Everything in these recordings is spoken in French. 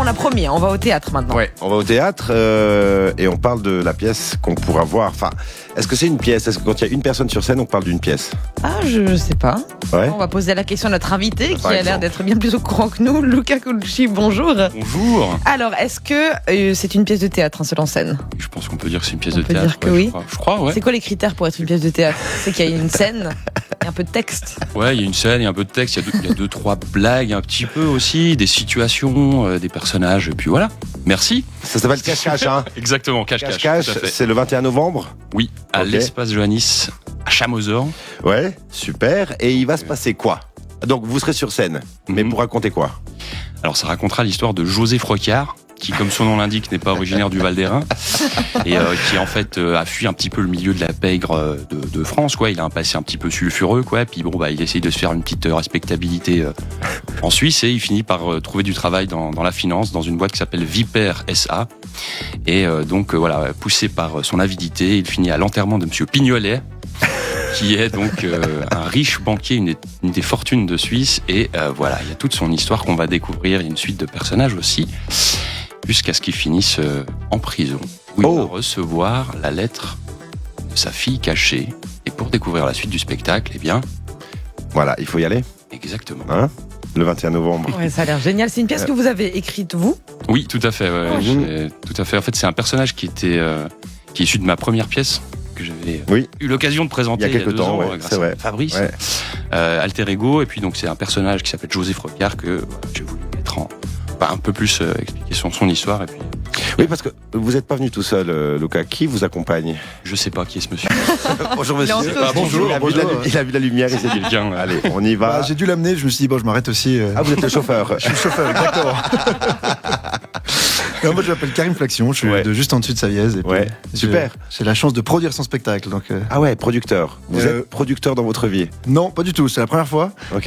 l'a promis, on va au théâtre maintenant. Ouais, on va au théâtre et on parle de la pièce qu'on pourra voir. Enfin, est-ce que c'est une pièce? Est-ce que quand il y a une personne sur scène, on parle d'une pièce? Ah, je sais pas. Ouais. On va poser la question à notre invité qui Par a l'air exemple. d'être bien plus au courant que nous. Luca Colucci, bonjour. Bonjour. Alors, est-ce que c'est une pièce de théâtre, un seul en scène? Je pense qu'on peut dire que c'est une pièce On de peut théâtre. dire que oui. Je crois, ouais. C'est quoi les critères pour être une pièce de théâtre? C'est qu'il y a une scène et un peu de texte. Ouais, il y a une scène, il y a un peu de texte, il y a deux, trois blagues un petit peu aussi, des situations, des personnages, et puis voilà. Merci. Ça s'appelle Cache-Cache, hein? Exactement, cache-cache. Cache-Cache, tout à fait. c'est le 21 novembre. Oui, à Ok. l'espace Johannis, à Chamozor. Ouais, super. Et il va se passer quoi? Donc, vous serez sur scène, mais Mhm. pour raconter quoi? Alors, ça racontera l'histoire de José Frocard, qui, comme son nom l'indique, n'est pas originaire du Val-d'Airain, et qui, en fait, a fui un petit peu le milieu de la pègre de France, quoi. Il a un passé un petit peu sulfureux, quoi. Puis bon, bah, il essaye de se faire une petite respectabilité en Suisse, et il finit par trouver du travail dans la finance, dans une boîte qui s'appelle Viper SA. Et donc, voilà, poussé par son avidité, il finit à l'enterrement de Monsieur Pignolet, qui est donc un riche banquier, une des fortunes de Suisse. Et voilà, il y a toute son histoire qu'on va découvrir. Il y a une suite de personnages aussi, jusqu'à ce qu'il finisse en prison, où il va recevoir la lettre de sa fille cachée. Et pour découvrir la suite du spectacle, eh bien, Voilà, il faut y aller, exactement. hein? Le 21 novembre. Ouais, ça a l'air génial. C'est une pièce que vous avez écrite, vous? Oui, tout à fait. Ouais, tout à fait. En fait, c'est un personnage qui est issu de ma première pièce que j'avais Oui. eu l'occasion de présenter Il y a quelques 2 temps, ans, ouais, grâce c'est vrai. à Fabrice, Ouais. Alter Ego. Et puis donc c'est un personnage qui s'appelle José Frocard que j'ai voulu mettre un peu plus expliquer son histoire. Et puis Oui, parce que vous n'êtes pas venu tout seul, Luca. Qui vous accompagne? je sais pas qui est ce monsieur. Bonjour, Il est en monsieur. sauce. Bonjour, Il a vu bonjour. il a vu la lumière, il s'est dit, Quelqu'un. allez, on y va. Bah, j'ai dû l'amener, je me suis dit, bon, je m'arrête aussi. Ah, vous êtes le chauffeur. Je suis le chauffeur, exactement. Non, moi, je m'appelle Karim Flaxion, je suis Ouais. de juste en dessus de Savièse. Et puis, Ouais, super. J'ai la chance de produire son spectacle. Donc, Ah ouais, producteur. Vous êtes producteur dans votre vie. non, pas du tout, c'est la première fois. Ok.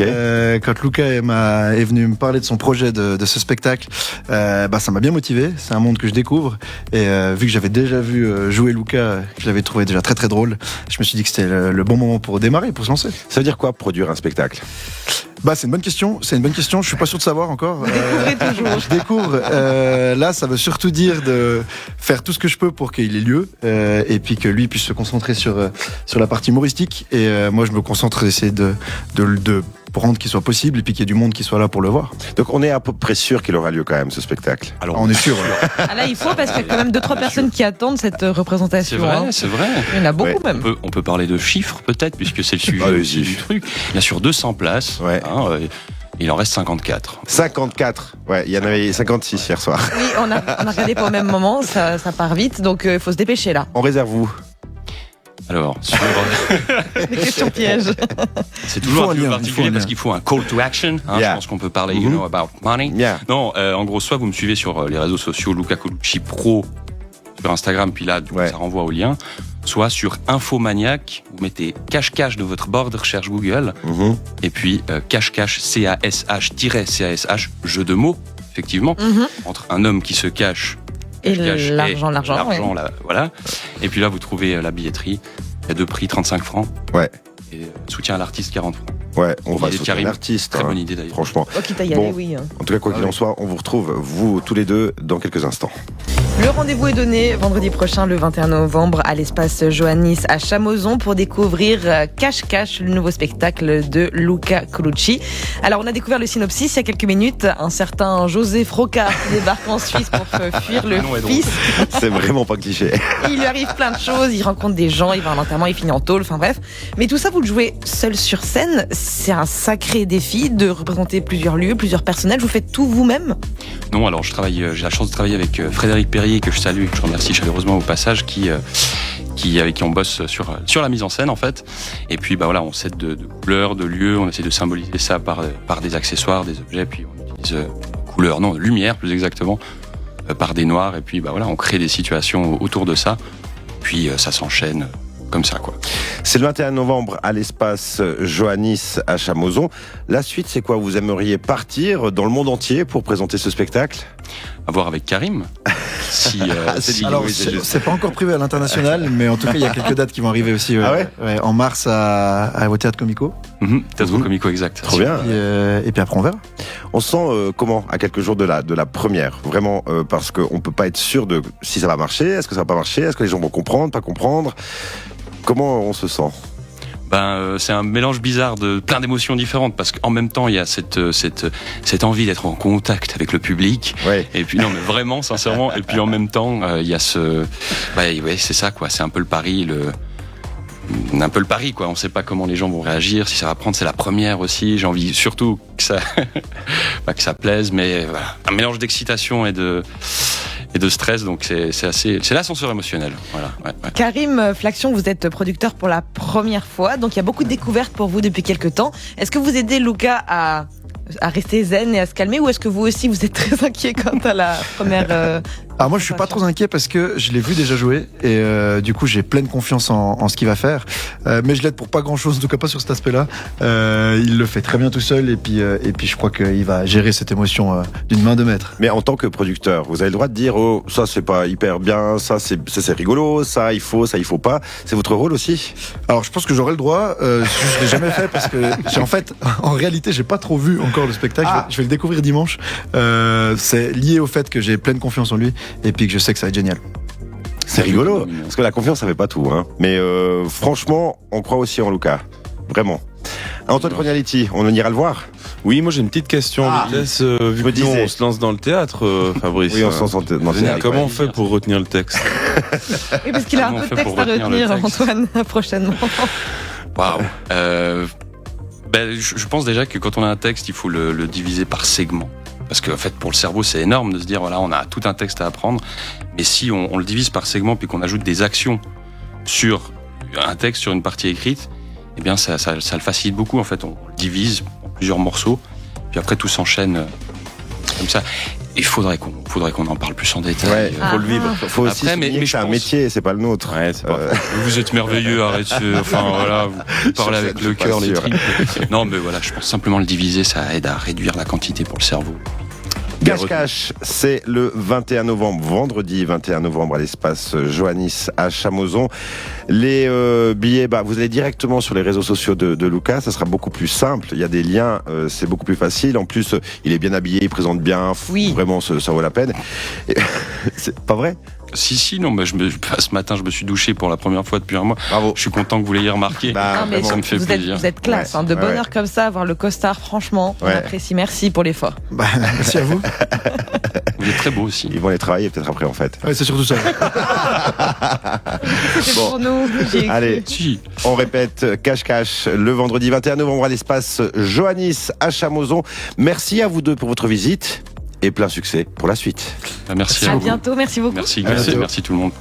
Quand Luca est venu me parler de son projet de ce spectacle, bah, ça m'a bien motivé. C'est un monde que je découvre. Et vu que j'avais déjà vu jouer Luca, que je l'avais trouvé déjà très très drôle, je me suis dit que c'était le bon moment pour démarrer, pour se lancer. Ça veut dire quoi, produire un spectacle? Bah, c'est une bonne question. C'est une bonne question. Je suis pas sûr de savoir encore. Découvrez toujours. Je découvre. Là, ça veut surtout dire de faire tout ce que je peux pour qu'il ait lieu et puis que lui puisse se concentrer sur la partie humoristique. Et moi, je me concentre, essayer de rendre qu'il soit possible et puis qu'il y ait du monde qui soit là pour le voir. Donc on est à peu près sûr qu'il aura lieu quand même, ce spectacle. Alors On est sûr. Ouais. Ah là, il faut, parce qu'il y a quand même 2-3 personnes qui attendent cette représentation. c'est vrai, hein. c'est vrai. Il y en a beaucoup Ouais. même. On peut parler de chiffres peut-être, puisque c'est le sujet Allez-y. aussi du truc. Bien sûr, 200 places. Ouais. Il en reste 54. 54. Ouais, il y en avait 56 hier soir. Oui, on a regardé pas au même moment, ça part vite, donc il faut se dépêcher là. On réserve vous. Alors, Les questions pièges. c'est Il toujours faut un un peu lien, il faut particulier un parce lien. qu'il faut un call to action. Hein, Yeah. Je pense qu'on peut parler, Mhm. you know, about money. Bien. Non, en gros, soit vous me suivez sur les réseaux sociaux Luca Colucci Pro sur Instagram, puis là, du coup, Ouais. ça renvoie au lien. Soit sur Infomaniac, vous mettez cache-cache de votre barre de recherche Google, Mhm. et puis cache-cache, CASH-CASH, jeu de mots, effectivement, Mhm. entre un homme qui se cache Et cache l'argent, ouais. là, voilà. Et puis là, vous trouvez la billetterie. Il y a 2 prix, 35 francs. Ouais. Et soutien à l'artiste, 40 francs. Ouais, on va Il est soutenir Karim. l'artiste. Très hein, bonne idée d'ailleurs. Franchement. Oh, quitte à y Bon. aller, oui. En tout cas, quoi qu'il en soit, on vous retrouve, vous tous les deux, dans quelques instants. Le rendez-vous est donné vendredi prochain, le 21 novembre, à l'espace Johannis à Chamozon pour découvrir Cache-Cache, le nouveau spectacle de Luca Colucci. Alors, on a découvert le synopsis il y a quelques minutes. Un certain José Frocard qui débarque en Suisse pour fuir le nom est drôle. fils. C'est vraiment pas cliché. Il lui arrive plein de choses, il rencontre des gens, il va à l'enterrement, il finit en tôle, enfin bref. Mais tout ça, vous le jouez seul sur scène. C'est un sacré défi de représenter plusieurs lieux, plusieurs personnages. Vous faites tout vous-même? Non, alors j'ai la chance de travailler avec Frédéric Perrier, que je salue et que je remercie chaleureusement au passage, avec qui on bosse sur la mise en scène en fait. Et puis bah voilà, on s'aide de couleurs, de lieux, on essaie de symboliser ça par des accessoires, des objets, puis on utilise couleurs, non, lumière plus exactement, par des noirs, et puis bah voilà, on crée des situations autour de ça. Puis ça s'enchaîne comme ça quoi. C'est le 21 novembre à l'espace Johannis à Chamozon. La suite, c'est quoi? Vous aimeriez partir dans le monde entier pour présenter ce spectacle? À voir avec Karim. Alors, c'est pas encore privé à l'international, mais en tout cas, il y a quelques dates qui vont arriver aussi. En mars au Théâtre Comico. Théâtre Comico, exact. Trop bien. Et puis après, on verra. On se sent comment à quelques jours de la première? Vraiment, parce qu'on peut pas être sûr de si ça va marcher, est-ce que ça va pas marcher, est-ce que les gens vont comprendre, pas comprendre? Comment on se sent? C'est un mélange bizarre de plein d'émotions différentes parce qu'en même temps il y a cette envie d'être en contact avec le public. Ouais. Et puis non mais vraiment sincèrement et puis en même temps il y a c'est ça quoi, c'est un peu le pari quoi, on sait pas comment les gens vont réagir, si ça va prendre, c'est la première aussi, j'ai envie surtout que ça que ça plaise, mais voilà, un mélange d'excitation et de stress, donc c'est l'ascenseur émotionnel. Voilà. Ouais. Karim Flaction, vous êtes producteur pour la première fois, donc il y a beaucoup de découvertes pour vous depuis quelques temps. Est-ce que vous aidez Luca à rester zen et à se calmer, ou est-ce que vous aussi vous êtes très inquiet quant à la première Alors moi je suis pas trop inquiet parce que je l'ai vu déjà jouer et du coup j'ai pleine confiance en ce qu'il va faire, mais je l'aide pour pas grand chose, en tout cas pas sur cet aspect-là. Il le fait très bien tout seul et puis je crois qu'il va gérer cette émotion d'une main de maître. Mais en tant que producteur, vous avez le droit de dire oh ça c'est pas hyper bien, ça c'est rigolo, ça il faut pas. C'est votre rôle aussi? Alors je pense que j'aurai le droit, je l'ai jamais fait parce que en réalité j'ai pas trop vu encore le spectacle. Je vais le découvrir dimanche. C'est lié au fait que j'ai pleine confiance en lui et puis que je sais que ça va être génial. C'est rigolo, parce que la confiance ça fait pas tout, hein. Mais franchement, on croit aussi en Luca, vraiment. Antoine Cronialetti, on ira le voir? Oui, moi j'ai une petite question en vitesse, vu que nous on se lance dans le théâtre, Fabrice. Oui, on se lance dans le théâtre. Comment on fait pour retenir le texte? Oui, parce qu'il a un peu de texte à retenir, Antoine, prochainement. Waouh. Je pense déjà que quand on a un texte, il faut le diviser par segments. Parce qu'en fait, pour le cerveau, c'est énorme de se dire, voilà, on a tout un texte à apprendre. Mais si on le divise par segments, puis qu'on ajoute des actions sur un texte, sur une partie écrite, eh bien, ça le facilite beaucoup. En fait, on le divise en plusieurs morceaux. Puis après, tout s'enchaîne comme ça. Il faudrait qu'on en parle plus en détail. Ouais, faut le vivre. Faut aussi mais c'est un métier, c'est pas le nôtre. Ouais, c'est pas vous êtes merveilleux, arrêtez. Enfin voilà, vous parlez avec le cœur, les tripes. Non, mais voilà, je pense simplement le diviser, ça aide à réduire la quantité pour le cerveau. Cache-cache, c'est le 21 novembre, vendredi 21 novembre à l'espace Johannis à Chamozon. Les billets, vous allez directement sur les réseaux sociaux de Luca, ça sera beaucoup plus simple. Il y a des liens, c'est beaucoup plus facile. En plus, il est bien habillé, il présente bien. Oui. Vraiment, ça vaut la peine. Et, c'est pas vrai? Si, non, ce matin, je me suis douché pour la première fois depuis un mois. Bravo. Je suis content que vous l'ayez remarqué. Mais ça me fait plaisir. Vous êtes classe, de bonne heure comme ça, avoir le costard, franchement, on apprécie. Merci pour l'effort. Merci à vous. Vous êtes très beau aussi. Ils vont les travailler peut-être après, en fait. Ouais, c'est surtout ça. C'était pour nous. Allez, on répète, cache-cache, le vendredi 21 novembre à l'espace Johannis à Chamozon. Merci à vous deux pour votre visite et plein succès pour la suite. Merci à À vous. bientôt, merci beaucoup. Merci tout le monde.